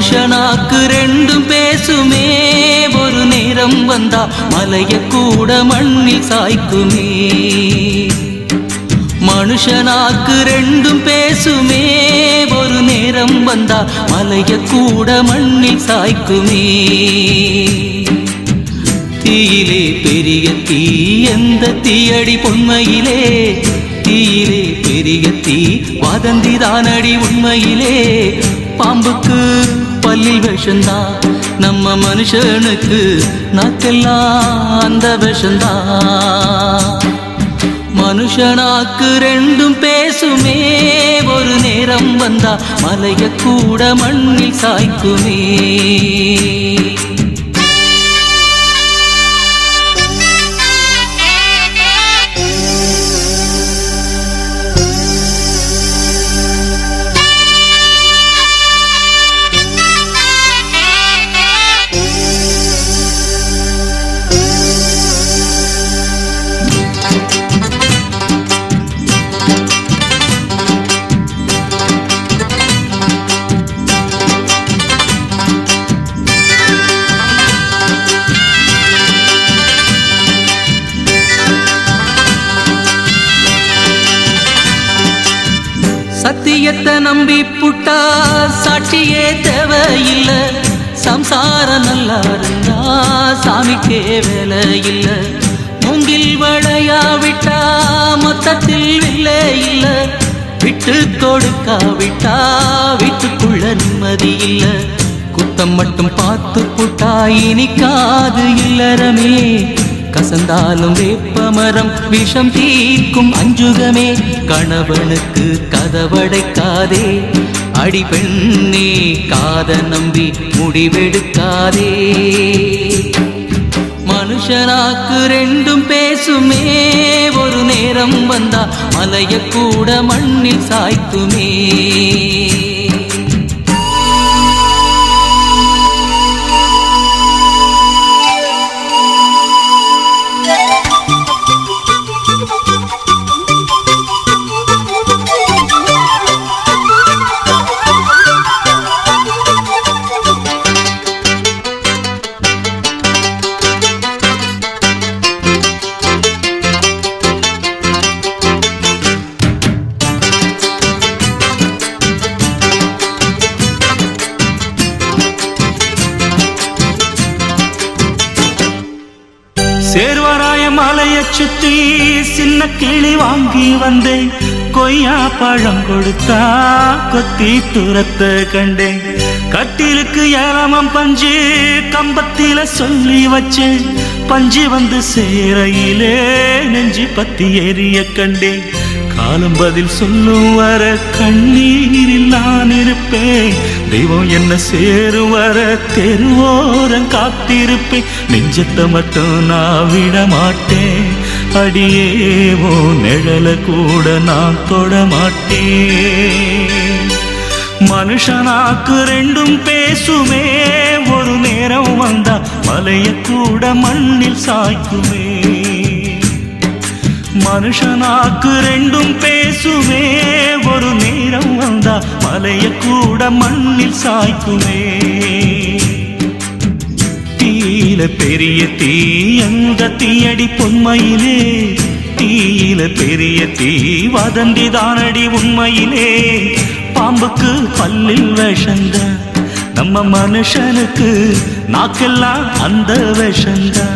மனுஷனாக்கு ரெண்டும் பேசுமே, ஒரு நேரம் வந்தா மலைய கூட மண்ணில் சாய்க்குமே. மனுஷனாக்கு ரெண்டும் பேசுமே, ஒரு நேரம் வந்தா மலைய கூட மண்ணில் சாய்க்குமே. தீயிலே பெரிய தீ எந்த தீயடி பொன்மையிலே, தீயிலே பெரிய தீ வதந்திதானடி உண்மையிலே. பாம்புக்கு பல்லில் விஷந்தா, நம்ம மனுஷனுக்கு நாக்கெல்லாம் அந்த விஷந்தா. மனுஷனாக்கு ரெண்டும் பேசுமே, ஒரு நேரம் வந்தா மலைய கூட மண்ணில் சாய்க்குமே. சத்தியத்தை நம்பி புட்டா சாட்சியே தேவையில்ல, சம்சாரம் நல்லா இருந்தா சாமிக்கே வேலை இல்ல. மூங்கில் வளையா விட்டா மொத்தத்தில் இல்லை இல்ல, விட்டு கொடுக்காவிட்டா வீட்டுக்குள்ள நிம்மதி இல்ல. குத்தம் மட்டும் பார்த்து புட்டா இனிக்காது இல்லறமே, கசந்தாலும் வேப்பமரம் விஷம் தீர்க்கும் அஞ்சுகமே. கணவனுக்கு கதவடைக்காதே, அடி பெண்ணே காத நம்பி முடிவெடுக்காதே. மனுஷனாக்கு ரெண்டும் பேசுமே, ஒரு நேரம் வந்தா மலைய கூட மண்ணில் சாய்க்குமே. சேர்வராய மலையை சுற்றி சின்ன கிளி வாங்கி வந்தேன், கொய்யா பழம் கொடுத்தா கொத்தி துரத்த கண்டேன். கட்டிலுக்கு ஏலமம் பஞ்சு கம்பத்தில சொல்லி வச்சேன், பஞ்சு வந்து சேரையிலே நெஞ்சு பத்தி எரிய கண்டேன். காலம் பதில் சொல்லும் வர கண்ணீரில் நான் இருப்பேன், தெய்வம் என்ன சேரும் வர தெருவோரம் காத்திருப்பேன். நெஞ்சத்தை மட்டும் நான் விட மாட்டேன், அடியேவோ நிழல கூட நான் தொட மாட்டேன். மனுஷனாக்கு ரெண்டும் பேசுமே, ஒரு நேரம் வந்தா மலைய கூட மண்ணில் சாய்க்குமே. மனுஷனாக்கு ரெண்டும் பேசுமே, ஒரு நேரம் வந்தா மலைய கூட மண்ணில் சாய்க்குமே. தீயில பெரிய தீ எந்த தீயடி பொன்மையிலே, தீயில பெரிய தீ வதந்திதானடி உண்மையிலே. பாம்புக்கு பல்லில் விஷந்த, நம்ம மனுஷனுக்கு நாக்கெல்லாம் அந்த விஷந்தா.